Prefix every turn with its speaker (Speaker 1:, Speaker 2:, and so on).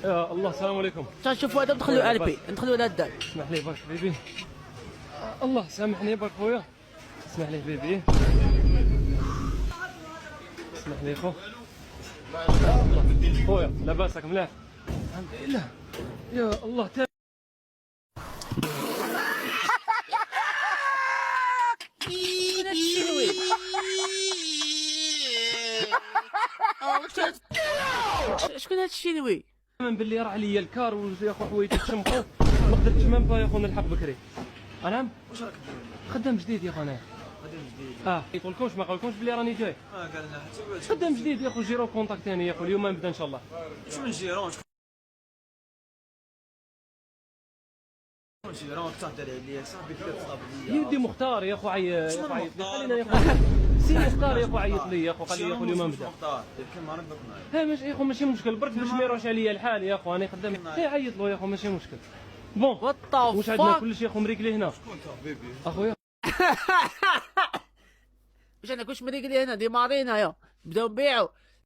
Speaker 1: يا الله السلام عليكم.
Speaker 2: شوفوا هذا ندخلوا البي ندخلوا لهذا.
Speaker 1: اسمح لي برك بيبي. الله سامحني برك خويا. اسمح لي بيبي. اسمح لي خو. خويا لاباسك ملاح؟ الحمد لله. يا الله
Speaker 2: شكون هاد الشينوي؟
Speaker 1: من باللي راه عليا الكار يا خو حوايجي تشمخوا ما قدرتش ميم با يا خو نلحق بكري. انام
Speaker 3: واش راك دير؟
Speaker 1: خدام جديد يا خو انا.
Speaker 3: خدام جديد.
Speaker 1: يقولكوش ما قالكمش بلي راني جاي.
Speaker 3: قال لنا حتى واش.
Speaker 1: خدام جديد يا خو جيرو كونتاكتيني يا خو اليوم نبدا ان شاء الله.
Speaker 3: شكون جيرون؟ شكون جيرون تهضر عليا صاحبي كذا تصاب ليا.
Speaker 1: يدي مختار يا خو عيط
Speaker 3: شنو
Speaker 1: خلينا
Speaker 3: مختار؟
Speaker 1: يا خو سي مختار يا خو عيط لي يا خو قال لي يا خو اليوم نبدا.
Speaker 3: مختار كيما ربك معايا.
Speaker 1: ها ماشي يا خو ماشي مشكل برك باش ما يروحش عليا الحال يا خو انا خدام. عيط له يا خو ماشي مشكل. بون
Speaker 2: وات
Speaker 1: واش عندنا كلشي يا خو مريكلي هنا
Speaker 3: شكون انت بيبي؟
Speaker 1: اخويا.
Speaker 2: واش انا كلشي مريقلي هنا دي مارينا يا بداو نبيعوا